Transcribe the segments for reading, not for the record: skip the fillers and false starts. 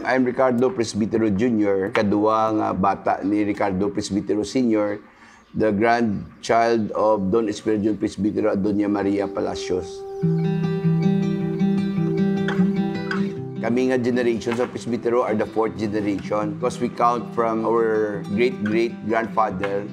I'm Ricardo Presbitero Jr., kaduwa nga bata ni Ricardo Presbitero Sr., the grandchild of Don Espiridion Presbitero at Doña Maria Palacios. Kami nga generations of Presbitero are the fourth generation because we count from our great-great-grandfather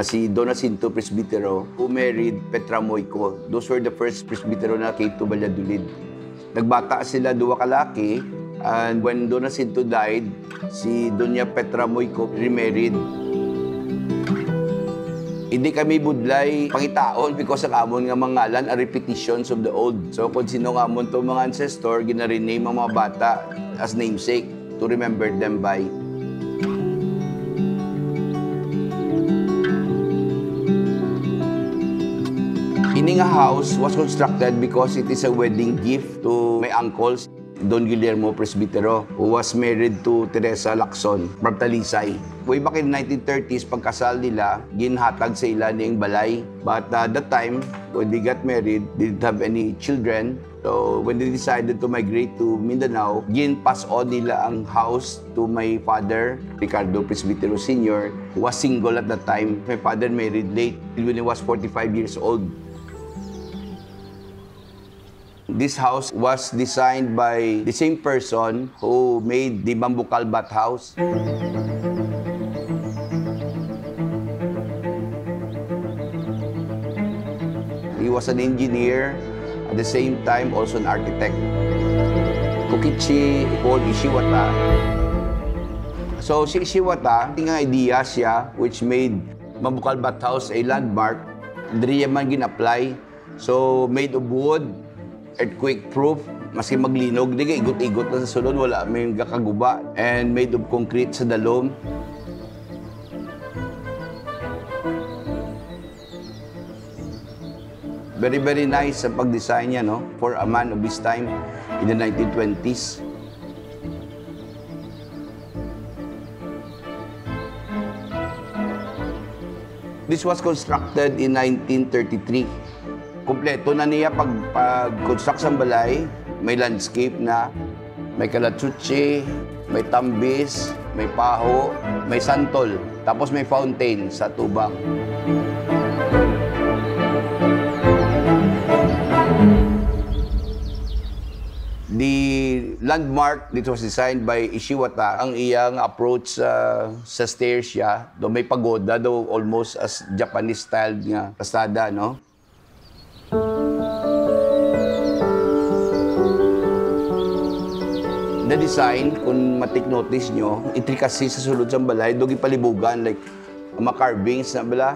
si Don Jacinto Presbitero who married Petra Moico. Those were the first Presbitero na came to Valladolid. Nagbata sila, duwa kalaki, and when Don Jacinto died, si Doña Petra Moico remarried. Hindi kami budlay pangitaon because ang amon nga mangalan are repetitions of the old. So kung sino nga amon to mga ancestor, gina-rename ang mga bata as namesake to remember them by. Ini nga house was constructed because it is a wedding gift to my uncles, Don Guillermo Presbitero, who was married to Teresa Lacson from Talisay. Way back in the 1930s, pagkasal nila, ginhatag sa ila niyang balay. But at that time, when they got married, they didn't have any children. So when they decided to migrate to Mindanao, gin-pass on nila ang house to my father, Ricardo Presbitero Sr., who was single at that time. My father married late when he was 45 years old. This house was designed by the same person who made the Bambukal Bat House. He was an engineer, at the same time also an architect. Kokichi Paul Ishiwata. So si Ishiwata, tinga idea siya which made Bambukal Bat House a landmark. Diri man gin-apply. So made of wood, earthquake-proof, maski maglinog, di ka igot-igot na sa sulod, wala may kakaguba, and made of concrete sa dalom. Very, very nice sa pag-design niya, no? For a man of his time in the 1920s. This was constructed in 1933. Kompleto na niya pag-construct sa balay, may landscape na, may kalatsuchi, may tambis, may paho, may santol, tapos may fountain sa tubang. The landmark, this was designed by Ishiwata. Ang iyang approach sa stairs siya, do may pagoda, do almost as Japanese style nga kasada, no? The design, kung matik notice nyo, intricacy sa sulod sa balay, dogi palibugan, like mga carvings na bala.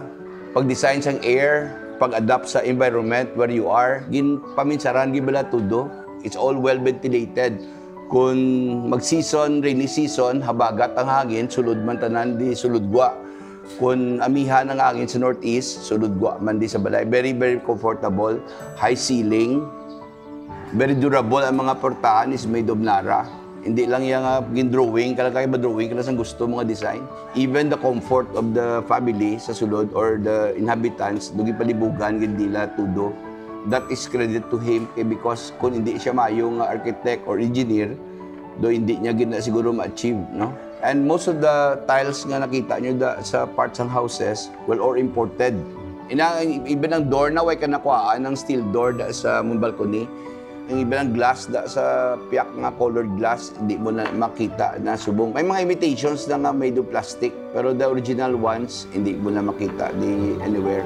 Pag-design sang air, pag-adapt sa environment where you are, gin paminsaran, gibala tudo. It's all well ventilated. Kung mag-season, rainy season, habagat ang hangin, sulod man tanan di suludgwa. Kung amihan ang hangin sa northeast, suludgwa man di sa balay. Very, very comfortable. High ceiling. Very durable ang mga portahan is made of Nara. Hindi lang yung gin-drawing, kaya ba-drawing ka na sa gusto mga design. Even the comfort of the family sa sulod or the inhabitants, dugi palibugan, gindila, tudo. That is credit to him because kung hindi siya mayong architect or engineer, do hindi niya siguro ma-achieve, no? And most of the tiles nga nakita nyo sa parts ng houses, well, or imported. Even ang door na, way ka nakuhaan ng steel door sa mong balcony. Ang iba ng glass sa piyak nga colored glass, hindi mo na makita na subong. May mga imitations na nga made of plastic, pero the original ones, hindi mo na makita anywhere.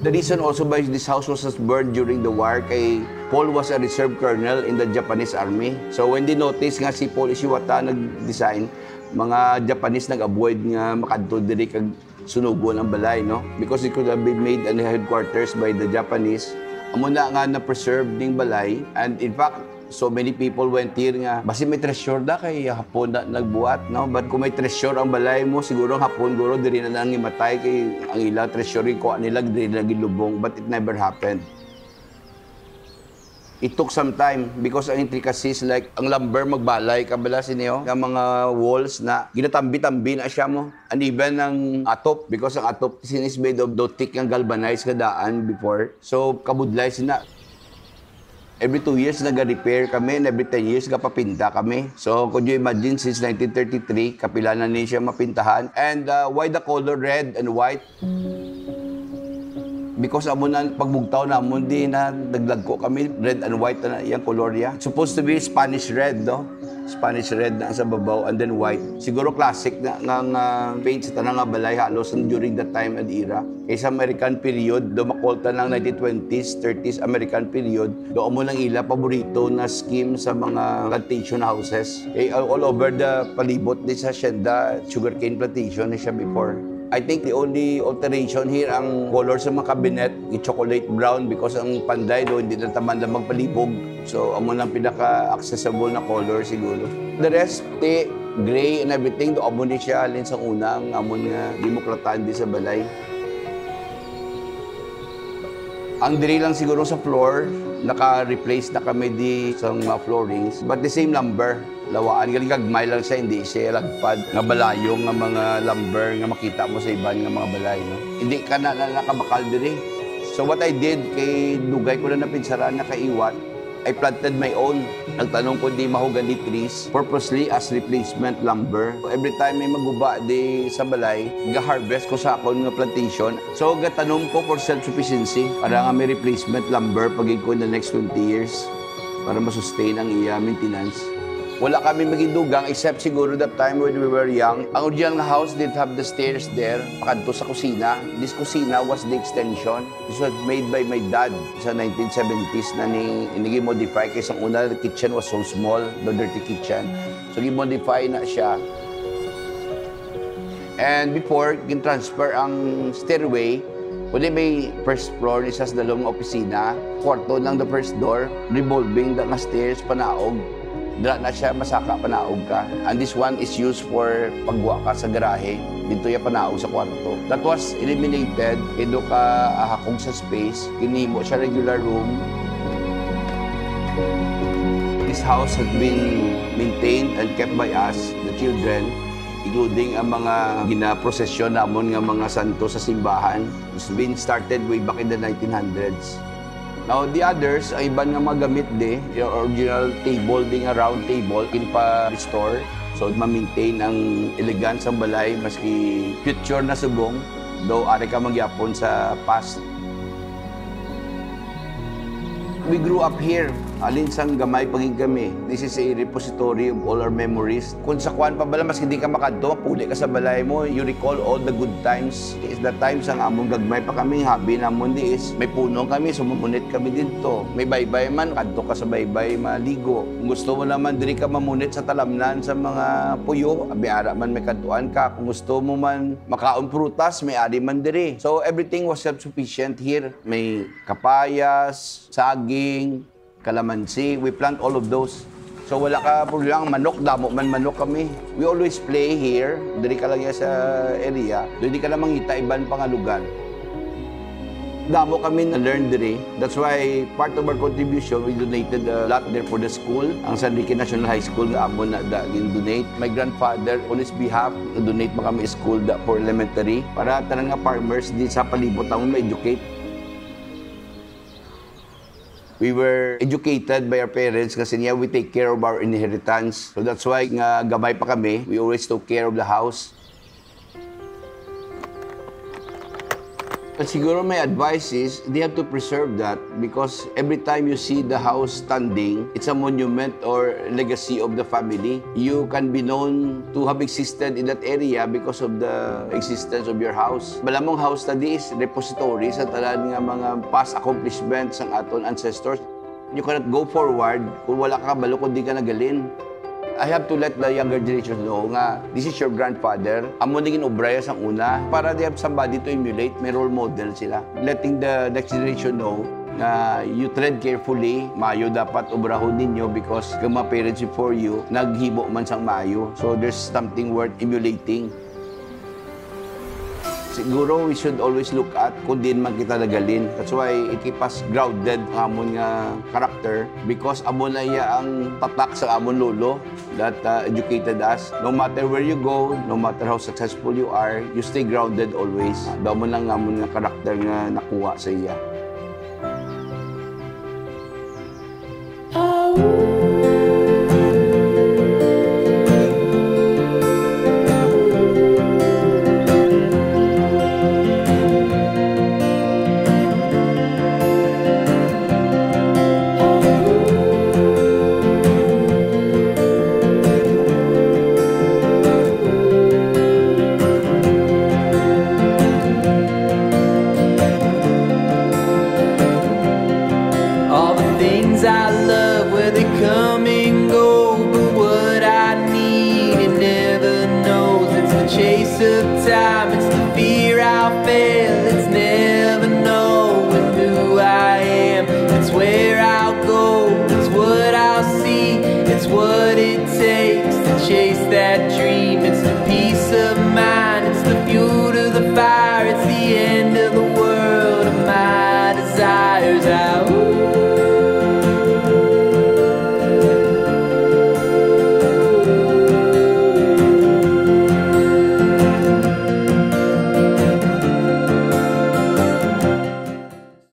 The reason also why this house was burned during the war kay Paul was a reserve colonel in the Japanese army. So when they noticed nga si Paul Ishiwata nag-design, mga Japanese nag-avoid nga makadto diri kag sunugon ang balay, no? Because it could have been made an headquarters by the Japanese. Amo na nga na-preserve ning balay, and in fact, so many people went here nga, basi may treasure da kay hapon na nagbuhat, no? But kung may treasure ang balay mo, siguro hapon guro diri na lang imatay kay ang ila treasure ko nila diri na gilubong, but it never happened. It took some time because ang intricacies like ang lumber magbalay kabala siniyo ang mga walls na ginatambi-tambi na siya mo. And even ang atop because ang atop is made of thick ang galvanized nga daan before. So kabudlay sina. Every 2 years nag-repair kami and every 10 years kapapinta kami. So could you imagine since 1933 kapila na ni siya mapintahan. And why the color red and white? Because amo na pagbugtaw na amo di na dagdag ko kami red and white na yung color ya. Supposed to be Spanish red, no? Spanish red na sa babaw and then white. Siguro classic na ng paint sa tanang nga balay halos during that time and era. Sa American period, do makolta ng 1920s, 30s American period, do mo lang ila paborito na scheme sa mga plantation houses. All over the palibot di sa Hacienda, sugarcane plantation na siya before. I think the only alteration here ang color sa mga cabinet, chocolate brown because ang panday do hindi na taman na magpalibog. So amo nang pinaka-accessible na color siguro. The rest, gray and everything, do amo ni siya alin sa unang amon nga demokratan di sa balay. Ang diri lang siguro sa floor, naka-replace na kami di sa mga floorings, but the same lumber. Lawaan, galing kagmay lang siya, hindi siya lagpad. Nga balayong nga mga lumber nga makita mo sa iban nga mga balay. No? Hindi ka na nakabakal diri. So what I did, kay dugay ko na napinsaraan na kaiwat, I planted my own. Nagtanong ko di mahogany trees, purposely as replacement lumber. Every time may maguba di sa balay, ga-harvest ko sa akon nga plantation. So gatanong ko for self-sufficiency, para nga may replacement lumber pagig ko in the next 20 years para masustain ang iya maintenance. Wala kami maging dugang except siguro that time when we were young. Ang original house did have the stairs there, pakadto sa kusina. This kusina was the extension. This was made by my dad sa 1970s na inigi-modify kasi ang una, the kitchen was so small, the dirty kitchen. So, gi-modify na siya. And before, gin-transfer ang stairway, kundi may first floor ni sa dalawang opisina. Kwarto lang the first door, revolving the stairs, panaog. Dira na siya, masaka, panaog ka. And this one is used for pagwa ka sa garahe. Dito ya panaog sa kwarto. That was eliminated. Ido ka ahakog sa space. Kinimo siya regular room. This house has been maintained and kept by us, the children, including ang mga ginaprosesyon namon nga mga santo sa simbahan. It's been started way back in the 1900s. Now, the others, ay iban nga magamit yung original table, ding a round table, kinpa-restore. So, ma-maintain ang elegance ang balay, maski future na subong, though ari ka magyapon sa past. We grew up here. Alin sang gamay paging kami. This is a repository of all our memories. Kung sa kuwan pa bala, mas hindi ka makadto, puli ka sa balay mo, you recall all the good times. It's the times ang among gagmay pa kami, habi namon di is may puno kami, sumumunit kami dito. May baybay man, kadto ka sa baybay, maligo. Kung gusto mo naman, diri ka mamunit sa talamnan sa mga puyo, abiara man may kadtuan ka. Kung gusto mo man makaon prutas, may ari man diri. So everything was self-sufficient here. May kapayas, saging, kalamansi, we plant all of those. So wala ka problema, manok, damo man manok kami. We always play here, diri ka lang sa area, doon di ka lang mangita iban pang lugar. Damo kami na learn diri. That's why part of our contribution, we donated a lot there for the school. Ang San Enrique National High School, amo na donate. My grandfather, on his behalf, donate pa kami school for elementary para tanang nga farmers di sa palibot ang ma-educate. We were educated by our parents kasi niya we take care of our inheritance. So that's why nga gamay pa kami, we always took care of the house. But siguro my advice is, they have to preserve that because every time you see the house standing, it's a monument or legacy of the family. You can be known to have existed in that area because of the existence of your house. Malamong house study is repository sa tanan nga mga past accomplishments ng aton ancestors. You cannot go forward kung wala ka kabalo kung di ka nagalin. I have to let the younger generation know nga, this is your grandfather. Amo naging obraya sang una para they have somebody to emulate, may role model sila. Letting the next generation know na you tread carefully, maayo dapat obrahon ninyo because kung mga parents before you, naghibo man sang maayo. So there's something worth emulating. siguro we should always look at kung di man kita nagalin. That's why it keep us grounded ang amon nga character because amon na iya ang tatak sa amon lolo that educated us. No matter where you go, no matter how successful you are, you stay grounded always. Damo lang amon nga character nga nakuha sa iya. I love where they come and go, but what I need it never knows. It's the chase of time.